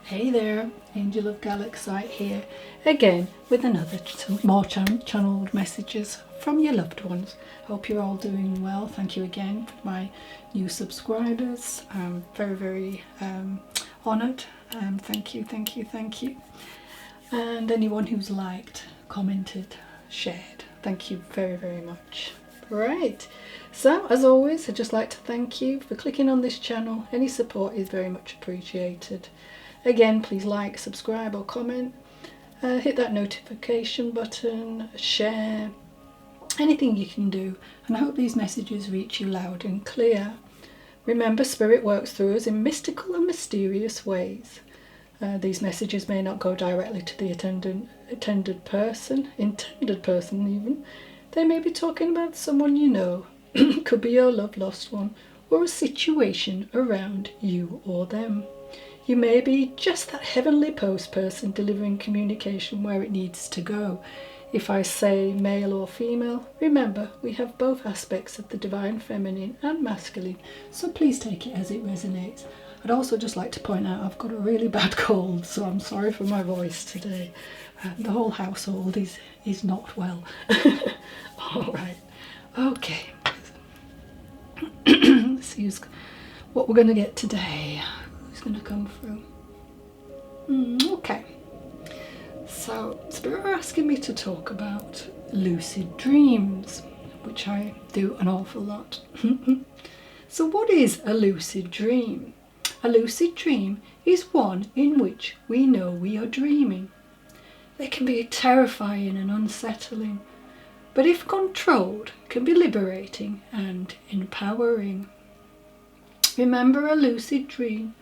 Hey there, Angel of Galaxite here, again with another more channeled messages from your loved ones. Hope you're all doing well. Thank you again for my new subscribers. I'm very honoured. Thank you. And anyone who's liked, commented, shared, thank you very much. Right, so as always, I'd just like to thank you for clicking on this channel. Any support is very much appreciated. Again, please like, subscribe or comment, hit that notification button, share, anything you can do, and I hope these messages reach you loud and clear. Remember, Spirit works through us in mystical and mysterious ways. These messages may not go directly to the intended person even. They may be talking about someone you know, could be your loved lost one, or a situation around you or them. You may be just that heavenly post person delivering communication where it needs to go. If I say male or female, remember we have both aspects of the divine feminine and masculine, so please take it as it resonates. I'd also just like to point out I've got a really bad cold, so I'm sorry for my voice today. The whole household is not well. Alright, okay. Let's see what we're going to get today. Who's going to come through? Okay. So, Spirit are asking me to talk about lucid dreams, which I do an awful lot. So what is a lucid dream? A lucid dream is one in which we know we are dreaming. They can be terrifying and unsettling, but if controlled, can be liberating and empowering. Remember, a lucid dream,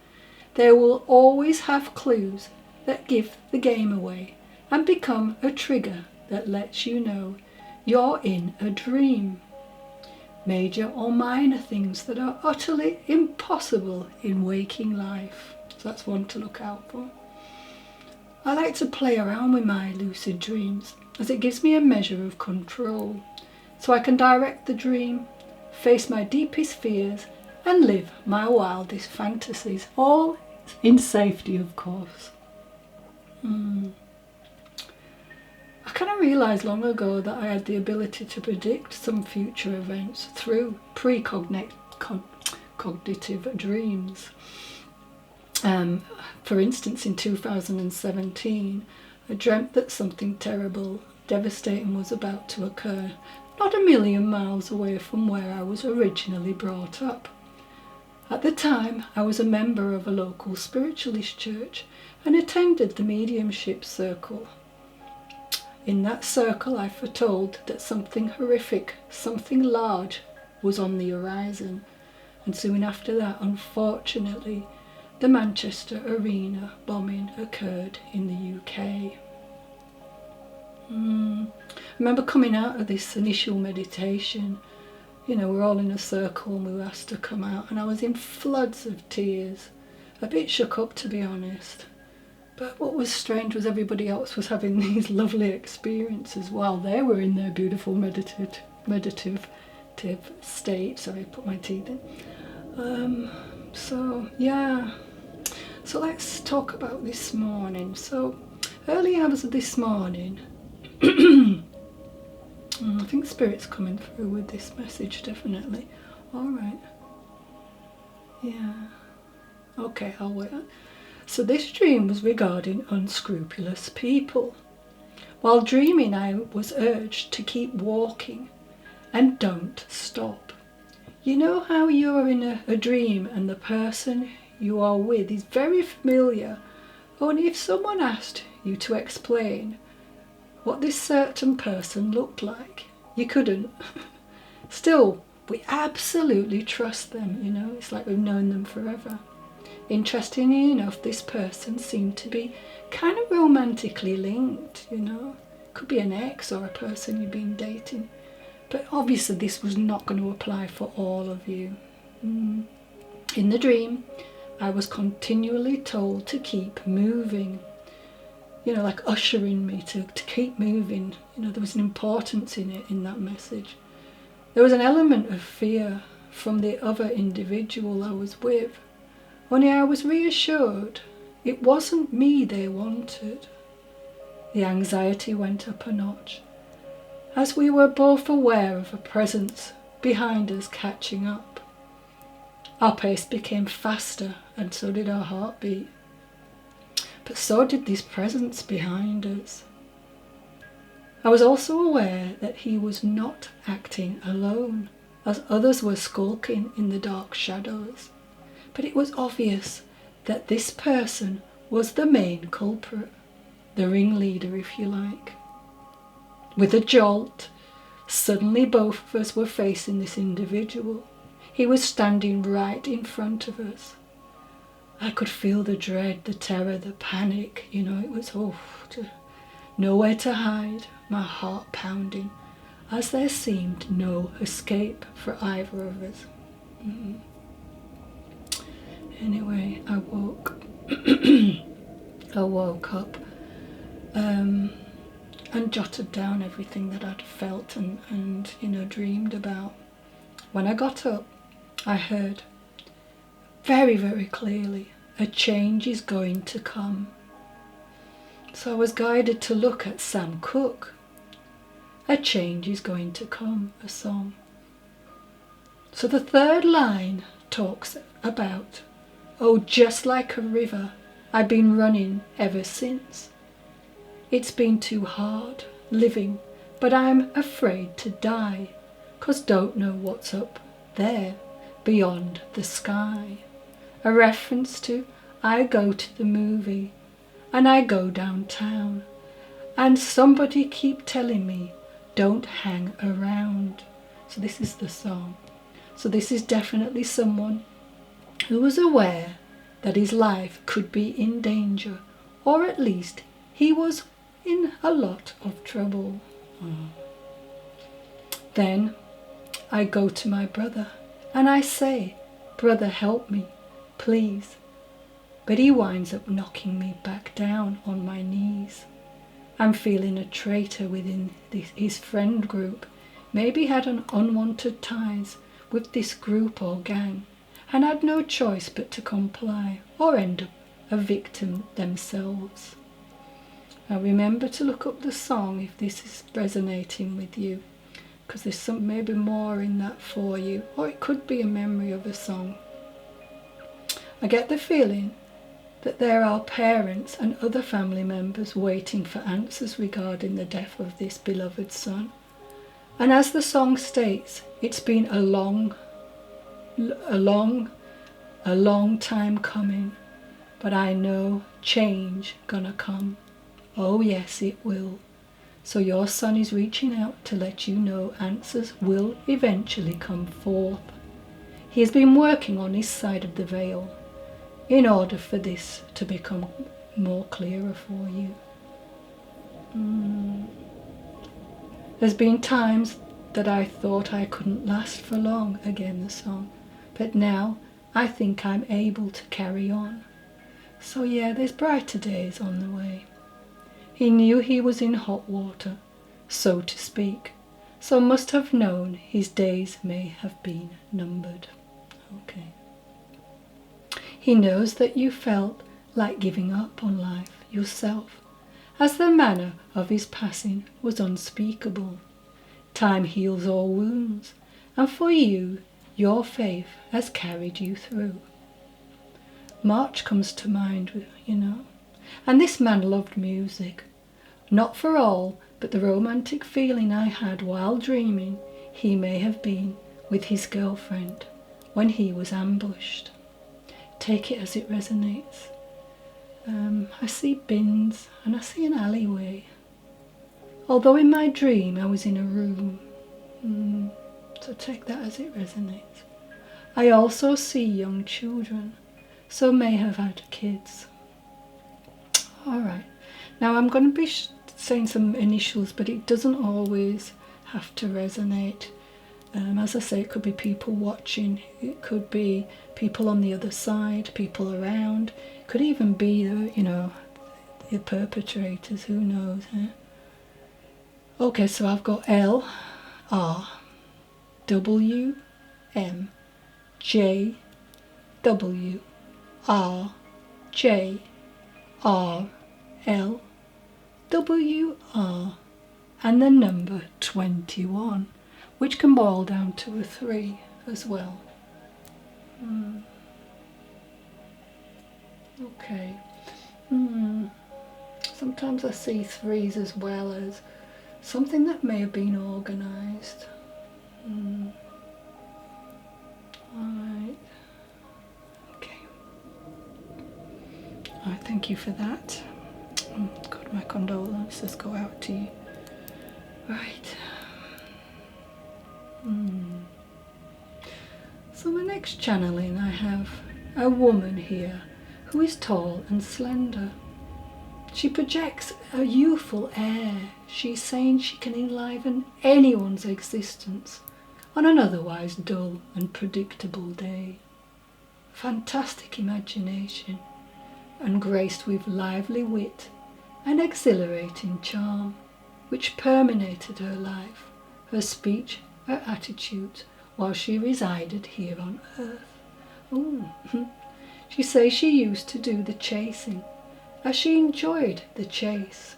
they will always have clues that give the game away and become a trigger that lets you know you're in a dream. Major or minor things that are utterly impossible in waking life. So that's one to look out for. I like to play around with my lucid dreams as it gives me a measure of control, so I can direct the dream, face my deepest fears and live my wildest fantasies, all in safety, of course. I kind of realised long ago that I had the ability to predict some future events through cognitive dreams. For instance, in 2017, I dreamt that something terrible, devastating was about to occur, not a million miles away from where I was originally brought up. At the time, I was a member of a local spiritualist church and attended the mediumship circle. In that circle, I foretold that something horrific, something large, was on the horizon, and soon after that, unfortunately, the Manchester Arena bombing occurred in the UK. I remember coming out of this initial meditation. You know, we're all in a circle and we were asked to come out, and I was in floods of tears, a bit shook up to be honest. But what was strange was everybody else was having these lovely experiences while they were in their beautiful meditative state. Sorry, I put my teeth in. So yeah, so let's talk about this morning. So early hours of this morning, I think Spirit's coming through with this message, definitely. Alright. Yeah. Okay, I'll wait. So this dream was regarding unscrupulous people. While dreaming, I was urged to keep walking and don't stop. You know how you're in a dream and the person you are with is very familiar, only if someone asked you to explain what this certain person looked like, you couldn't. Still, we absolutely trust them, you know, it's like we've known them forever. Interestingly enough, this person seemed to be kind of romantically linked, you know. Could be an ex or a person you've been dating. But obviously this was not going to apply for all of you. In the dream, I was continually told to keep moving. You know, like ushering me to keep moving. You know, there was an importance in it, in that message. There was an element of fear from the other individual I was with. Only I was reassured, It wasn't me they wanted. The anxiety went up a notch, as we were both aware of a presence behind us catching up. Our pace became faster, and so did our heartbeat. But so did this presence behind us. I was also aware that he was not acting alone, as others were skulking in the dark shadows. But it was obvious that this person was the main culprit, the ringleader, if you like. With a jolt, suddenly both of us were facing this individual. He was standing right in front of us. I could feel the dread, the terror, the panic. It was nowhere to hide, my heart pounding, as there seemed no escape for either of us. Anyway, I woke up and jotted down everything that I'd felt and dreamed about. When I got up, I heard very, very clearly, a change is going to come. So I was guided to look at Sam Cooke. A change is going to come, a song. So the third line talks about, oh, just like a river, I've been running ever since. It's been too hard living, but I'm afraid to die, 'cause don't know what's up there beyond the sky. A reference to I go to the movie and I go downtown and somebody keep telling me don't hang around. So this is the song. So this is definitely someone who was aware that his life could be in danger, or at least he was in a lot of trouble. Then I go to my brother and I say, brother, help me, please. But he winds up knocking me back down on my knees. I'm feeling a traitor within his friend group. Maybe had an unwanted ties with this group or gang, and had no choice but to comply or end up a victim themselves. Now remember to look up the song if this is resonating with you, because there's some maybe more in that for you, or it could be a memory of a song. I get the feeling that there are parents and other family members waiting for answers regarding the death of this beloved son. And as the song states, it's been a long time coming, but I know change gonna come. Oh yes, it will. So your son is reaching out to let you know answers will eventually come forth. He has been working on his side of the veil in order for this to become more clearer for you. There's been times that I thought I couldn't last for long, again the song, but now I think I'm able to carry on. So yeah, there's brighter days on the way. He knew he was in hot water, so to speak, so must have known his days may have been numbered. Okay. He knows that you felt like giving up on life yourself, as the manner of his passing was unspeakable. Time heals all wounds, and for you, your faith has carried you through. March comes to mind, and this man loved music. Not for all, but the romantic feeling I had while dreaming he may have been with his girlfriend when he was ambushed. Take it as it resonates. I see bins and I see an alleyway. Although in my dream I was in a room. So take that as it resonates. I also see young children, so may have had kids. Alright, now I'm going to be saying some initials, but it doesn't always have to resonate. As I say, it could be people watching, it could be people on the other side, people around, it could even be, the perpetrators, who knows, eh? Okay, so I've got L, R, W, M, J, W, R, J, RLWR and the number 21, which can boil down to a 3 as well. Okay. Sometimes I see 3s as well as something that may have been organised. Alright. Okay. Alright, thank you for that. God, my condolences go out to you. Right. So my next channeling, I have a woman here who is tall and slender. She projects a youthful air. She's saying she can enliven anyone's existence on an otherwise dull and predictable day. Fantastic imagination and graced with lively wit and exhilarating charm, which permeated her life, her speech, her attitudes, while she resided here on earth. She says she used to do the chasing, as she enjoyed the chase,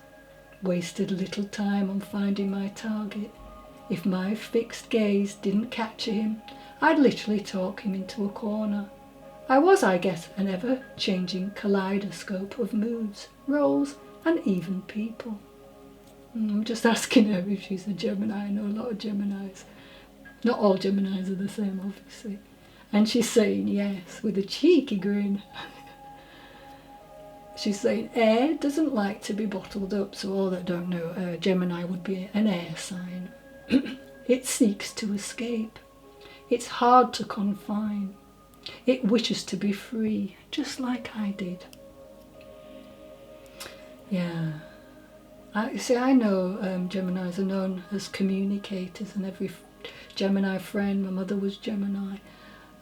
wasted little time on finding my target. If my fixed gaze didn't capture him, I'd literally talk him into a corner. I was, I guess, an ever-changing kaleidoscope of moods, roles, and even people. I'm just asking her if she's a Gemini. I know a lot of Geminis. Not all Geminis are the same, obviously. And she's saying yes, with a cheeky grin. She's saying air doesn't like to be bottled up, so all that don't know, Gemini would be an air sign. It seeks to escape. It's hard to confine. It wishes to be free, just like I did. Yeah. I know Geminis are known as communicators, and every Gemini friend, my mother was Gemini,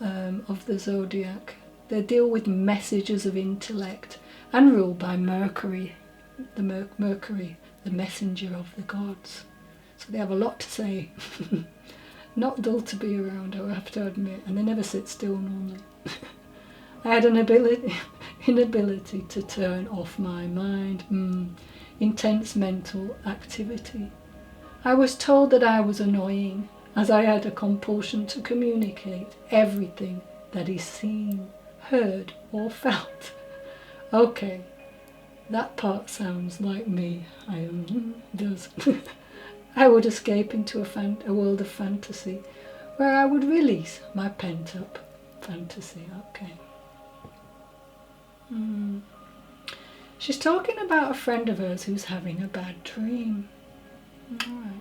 of the zodiac, they deal with messages of intellect and ruled by Mercury, Mercury, the messenger of the gods. So they have a lot to say. Not dull to be around, I have to admit, and they never sit still normally. I had an inability to turn off my mind. Intense mental activity. I was told that I was annoying, as I had a compulsion to communicate everything that is seen, heard, or felt. Okay, that part sounds like me. Does. I would escape into a world of fantasy, where I would release my pent-up fantasy. Okay. She's talking about a friend of hers who's having a bad dream. Alright.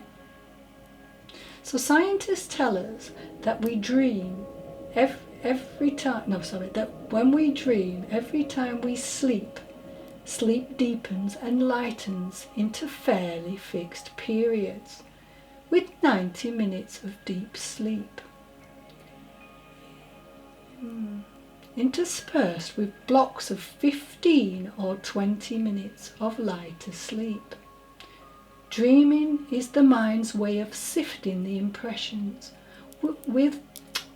So scientists tell us that we dream that when we dream, every time we sleep deepens and lightens into fairly fixed periods, with 90 minutes of deep sleep, interspersed with blocks of 15 or 20 minutes of lighter sleep. Dreaming is the mind's way of sifting the impressions with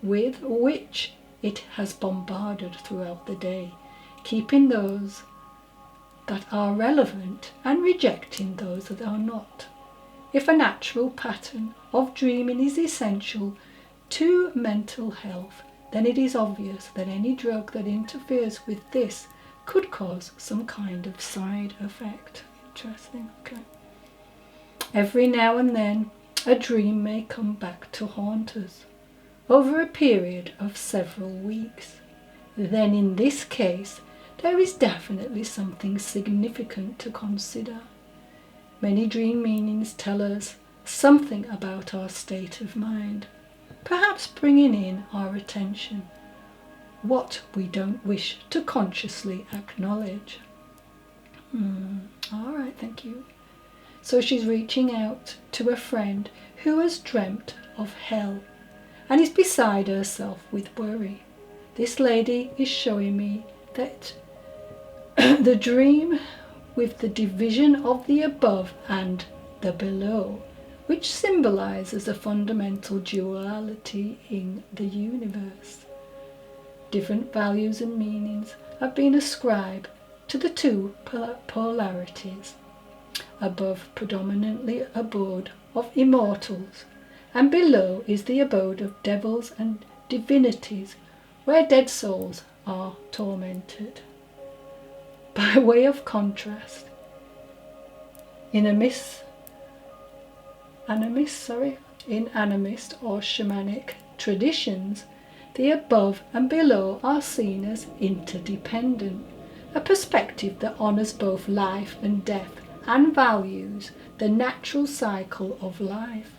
which it has bombarded throughout the day, keeping those that are relevant and rejecting those that are not. If a natural pattern of dreaming is essential to mental health, then it is obvious that any drug that interferes with this could cause some kind of side effect. Interesting, okay. Every now and then, a dream may come back to haunt us over a period of several weeks. Then in this case, there is definitely something significant to consider. Many dream meanings tell us something about our state of mind, perhaps bringing in our attention what we don't wish to consciously acknowledge. All right, thank you. So she's reaching out to a friend who has dreamt of hell and is beside herself with worry. This lady is showing me that the dream with the division of the above and the below, which symbolizes a fundamental duality in the universe. Different values and meanings have been ascribed to the two polarities. Above predominantly abode of immortals, and below is the abode of devils and divinities, where dead souls are tormented. By way of contrast, in animist or shamanic traditions, the above and below are seen as interdependent, a perspective that honours both life and death and values the natural cycle of life.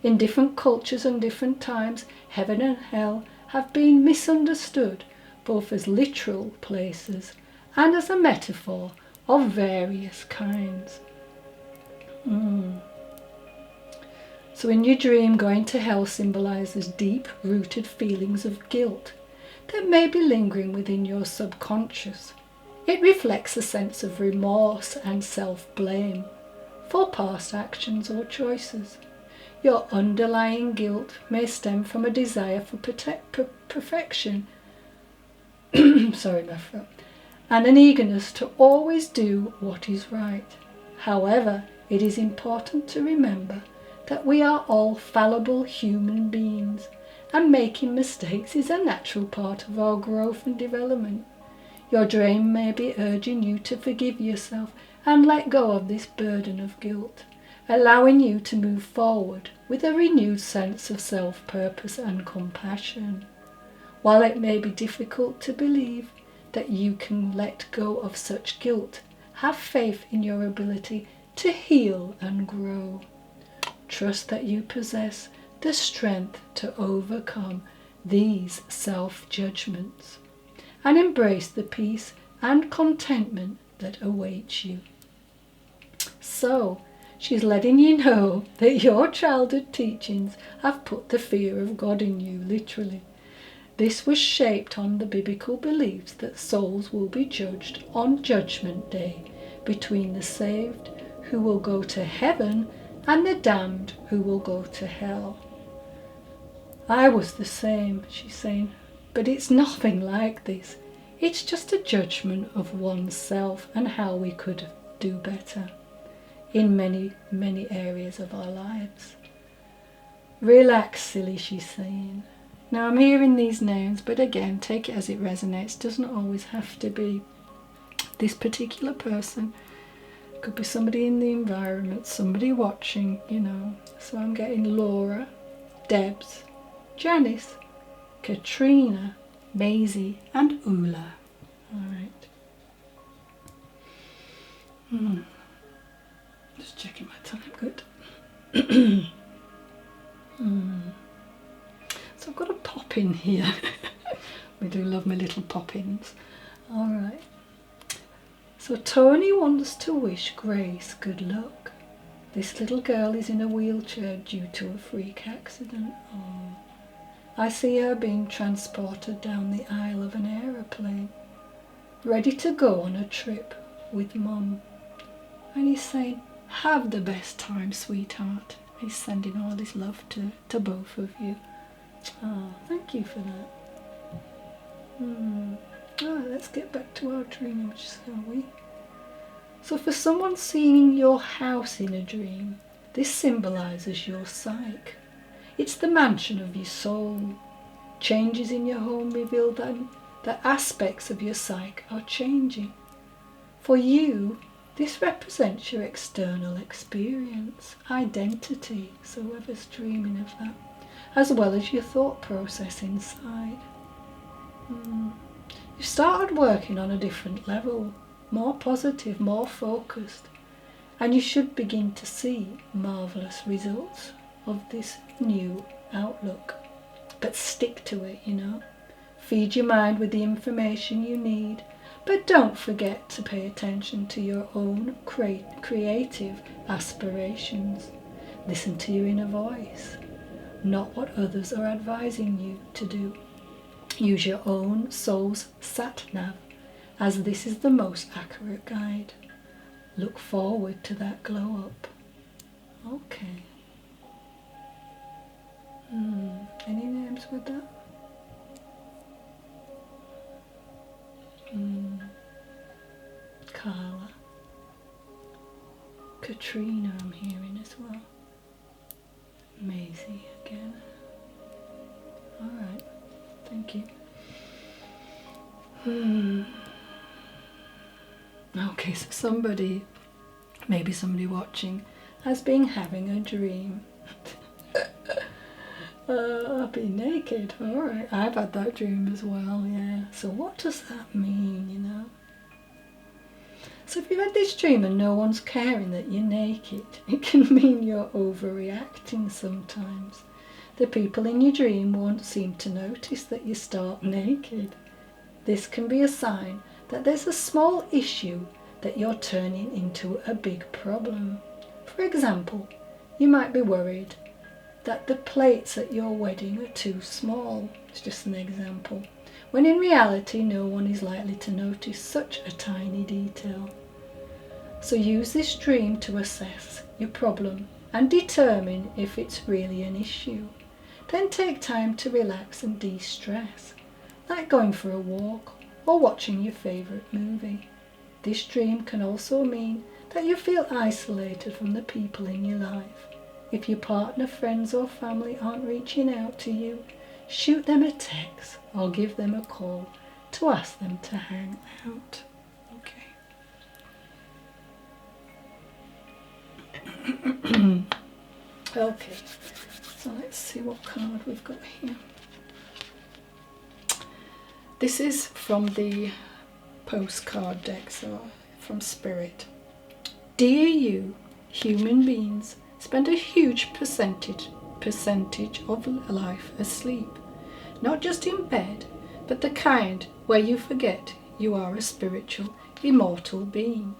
In different cultures and different times, heaven and hell have been misunderstood both as literal places and as a metaphor of various kinds. So in your dream, going to hell symbolises deep-rooted feelings of guilt that may be lingering within your subconscious. It reflects a sense of remorse and self-blame for past actions or choices. Your underlying guilt may stem from a desire for perfection sorry, my throat, and an eagerness to always do what is right. However, it is important to remember that we are all fallible human beings, and making mistakes is a natural part of our growth and development. Your dream may be urging you to forgive yourself and let go of this burden of guilt, allowing you to move forward with a renewed sense of self-purpose and compassion. While it may be difficult to believe that you can let go of such guilt, have faith in your ability to heal and grow. Trust that you possess the strength to overcome these self-judgments and embrace the peace and contentment that awaits you. So, she's letting you know that your childhood teachings have put the fear of God in you, literally. This was shaped on the biblical beliefs that souls will be judged on Judgment Day between the saved, who will go to heaven, and the damned, who will go to hell. I was the same, she's saying, but it's nothing like this. It's just a judgment of oneself and how we could do better in many, many areas of our lives. Relax, silly, she's saying. Now I'm hearing these names, but again, take it as it resonates. It doesn't always have to be this particular person. It could be somebody in the environment, somebody watching, you know. So I'm getting Laura, Debs, Janice, Katrina, Maisie and Ula. Alright. Just checking my time, good. So I've got a pop-in here. We do love my little pop-ins. Alright. So Tony wants to wish Grace good luck. This little girl is in a wheelchair due to a freak accident. Oh. I see her being transported down the aisle of an aeroplane, ready to go on a trip with Mum. And he's saying, have the best time, sweetheart. He's sending all his love to both of you. Oh, thank you for that. Alright, let's get back to our dream, shall we? So for someone seeing your house in a dream, this symbolises your psyche. It's the mansion of your soul. Changes in your home reveal that aspects of your psyche are changing. For you, this represents your external experience, identity, so whoever's dreaming of that, as well as your thought process inside. You started working on a different level, more positive, more focused, and you should begin to see marvellous results of this new outlook. But stick to it, you know. Feed your mind with the information you need, but don't forget to pay attention to your own creative aspirations. Listen to your inner voice, not what others are advising you to do. Use your own soul's sat-nav, as this is the most accurate guide. Look forward to that glow up. Okay. Any names with that? Carla. Katrina I'm hearing as well. Maisie again. Alright, thank you. Okay, so somebody, maybe somebody watching, has been having a dream. I'll be naked. Alright, I've had that dream as well, yeah. So what does that mean, you know? So if you've had this dream and no one's caring that you're naked, it can mean you're overreacting sometimes. The people in your dream won't seem to notice that you start naked. This can be a sign that there's a small issue that you're turning into a big problem. For example, you might be worried that the plates at your wedding are too small. It's just an example. When in reality, no one is likely to notice such a tiny detail. So use this dream to assess your problem and determine if it's really an issue. Then take time to relax and de-stress, like going for a walk or watching your favourite movie. This dream can also mean that you feel isolated from the people in your life. If your partner, friends or family aren't reaching out to you, shoot them a text or give them a call to ask them to hang out. Okay. Okay, so let's see what card we've got here. This is from the postcard deck, so from Spirit. Dear you, human beings spend a huge percentage of life asleep. Not just in bed, but the kind where you forget you are a spiritual, immortal being,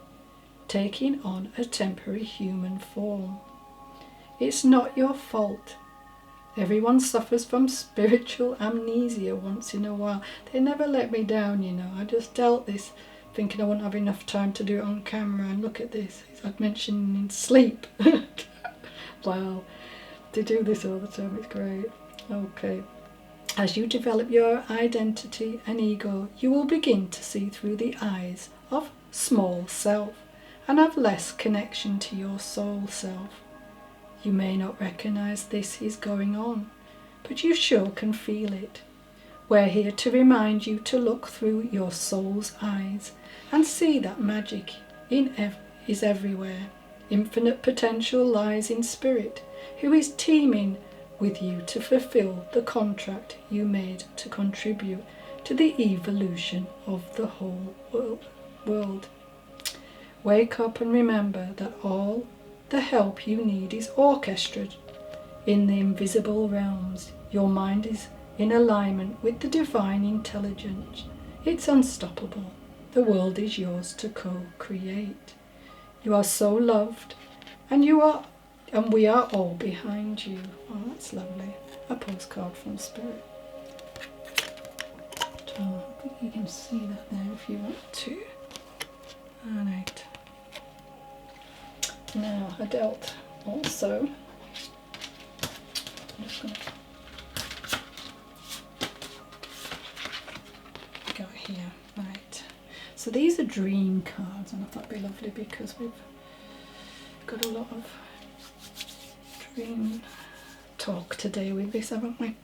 taking on a temporary human form. It's not your fault. Everyone suffers from spiritual amnesia once in a while. They never let me down, you know. I just dealt this thinking I wouldn't have enough time to do it on camera, and look at this. I'd mentioned sleep. Wow, they do this all the time, it's great. Okay. As you develop your identity and ego, you will begin to see through the eyes of small self and have less connection to your soul self. You may not recognize this is going on, but you sure can feel it. We're here to remind you to look through your soul's eyes and see that magic is everywhere. Infinite potential lies in Spirit, who is teaming with you to fulfill the contract you made to contribute to the evolution of the whole world. Wake up and remember that all the help you need is orchestrated in the invisible realms. Your mind is in alignment with the divine intelligence. It's unstoppable. The world is yours to co-create. You are so loved, and we are all behind you. Oh, that's lovely. A postcard from Spirit. Oh, I think you can see that there if you want to. Alright. Now, I dealt also. I'm just going to go here. Right. So these are dream cards, and I thought it'd be lovely because we've got a lot of dream talk today with this, haven't we?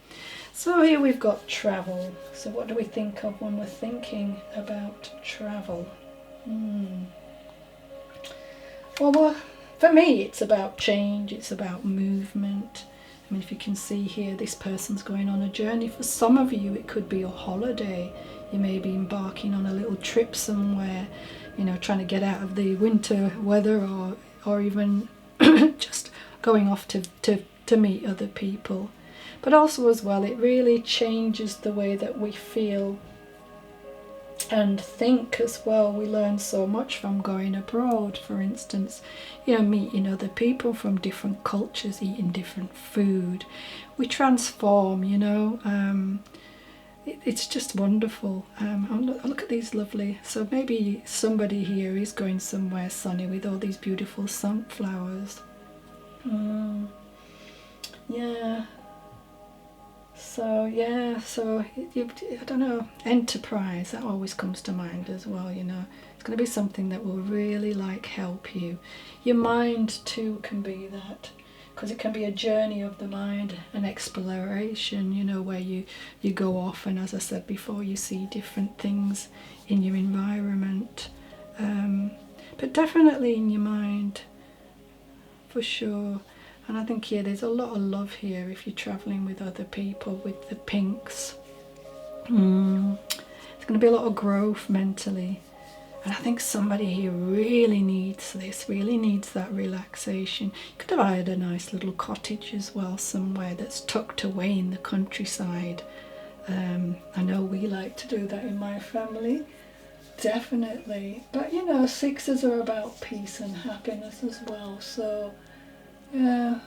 So here we've got travel. So what do we think of when we're thinking about travel? Well, for me it's about change, it's about movement. I mean, if you can see here, this person's going on a journey. For some of you it could be a holiday. You may be embarking on a little trip somewhere, you know, trying to get out of the winter weather, or even just going off to meet other people. But also as well, it really changes the way that we feel and think as well. We learn so much from going abroad, for instance, you know, meeting other people from different cultures, eating different food. We transform, you know. It's just wonderful. Look at these lovely, so maybe somebody here is going somewhere sunny with all these beautiful sunflowers. Yeah. So I don't know, enterprise, that always comes to mind as well, you know. It's going to be something that will really like help you. Your mind too can be that, because it can be a journey of the mind, an exploration, you know, where you go off, and as I said before, you see different things in your environment, but definitely in your mind for sure. And I think here there's a lot of love here if you're traveling with other people with the pinks. It's going to be a lot of growth mentally. And I think somebody here really needs this, really needs that relaxation. You could have hired a nice little cottage as well, somewhere that's tucked away in the countryside. I know we like to do that in my family, definitely. But you know, sixes are about peace and happiness as well. So yeah,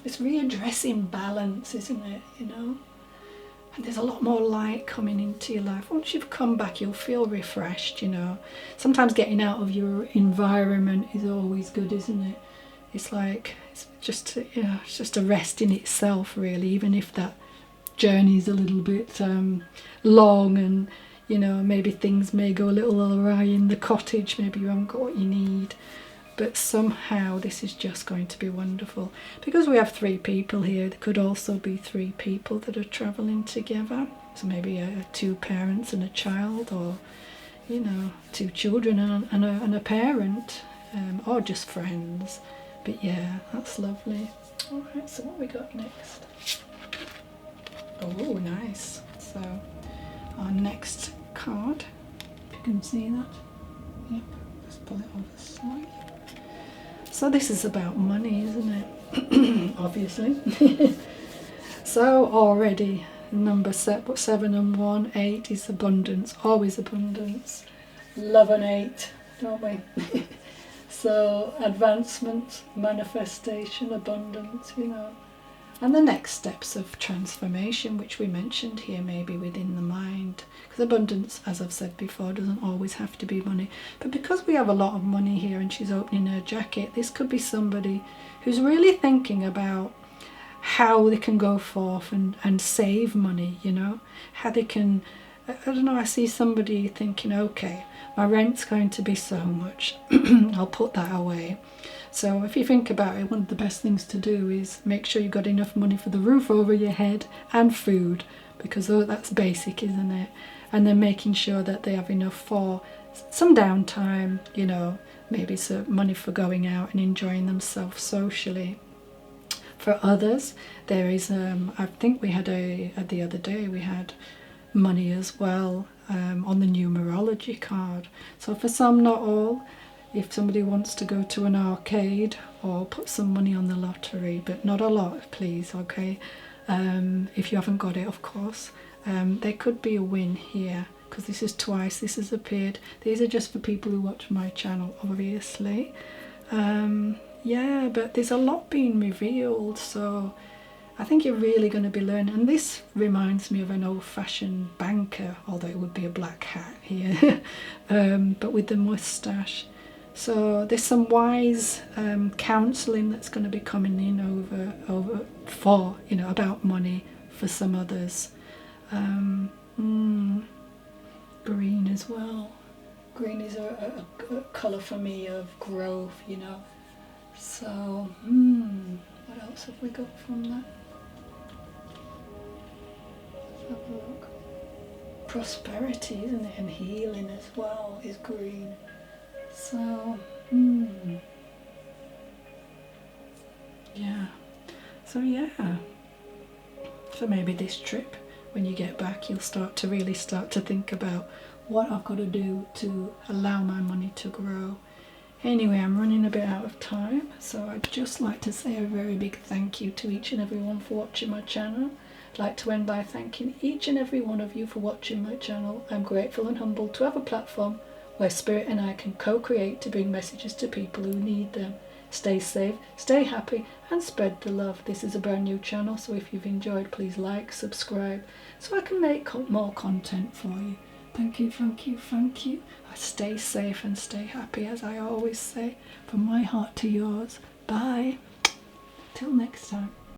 it's readdressing balance, isn't it? You know? And there's a lot more light coming into your life. Once you've come back, you'll feel refreshed, you know. Sometimes getting out of your environment is always good, isn't it? It's like, it's just, you know, it's just a rest in itself, really, even if that journey's a little bit long, and, you know, maybe things may go a little awry in the cottage, maybe you haven't got what you need. But somehow this is just going to be wonderful. Because we have 3 people here, there could also be 3 people that are travelling together. So maybe 2 parents and a child, or, you know, 2 children and a parent, or just friends. But yeah, that's lovely. All right, so what we got next? Oh, nice. So our next card, if you can see that. Yep, just pull it over slightly. So this is about money, isn't it? Obviously. So already number 7 and 1, 8 is abundance, always abundance. Love an 8, don't we? So advancement, manifestation, abundance, you know. And the next steps of transformation, which we mentioned here, maybe within the mind. Because abundance, as I've said before, doesn't always have to be money. But because we have a lot of money here and she's opening her jacket, this could be somebody who's really thinking about how they can go forth and save money, you know. How they can, I don't know, I see somebody thinking, okay, my rent's going to be so much, I'll put that away. So if you think about it, one of the best things to do is make sure you've got enough money for the roof over your head and food, because that's basic, isn't it? And then making sure that they have enough for some downtime, you know, maybe some money for going out and enjoying themselves socially. For others, there is, I think we had the other day we had money as well on the numerology card. So for some, not all, if somebody wants to go to an arcade or put some money on the lottery, but not a lot, please, okay? If you haven't got it, of course. There could be a win here, because this is twice this has appeared. These are just for people who watch my channel, obviously. Yeah, but there's a lot being revealed, so I think you're really going to be learning. And this reminds me of an old-fashioned banker, although it would be a black hat here, but with the moustache. So there's some wise counselling that's going to be coming in over for, you know, about money for some others. Green as well. Green is a colour for me of growth, you know. So, what else have we got from that? Let's have a look. Prosperity, isn't it? And healing as well is green. So, yeah. So yeah. So maybe this trip, when you get back, you'll start to think about what I've got to do to allow my money to grow. Anyway, I'm running a bit out of time, so I'd just like to say a very big thank you to each and everyone for watching my channel. I'd like to end by thanking each and every one of you for watching my channel. I'm grateful and humbled to have a platform where Spirit and I can co-create to bring messages to people who need them. Stay safe, stay happy, and spread the love. This is a brand new channel, so if you've enjoyed, please like, subscribe, so I can make more content for you. Thank you, thank you, thank you. Stay safe and stay happy, as I always say, from my heart to yours. Bye. Till next time.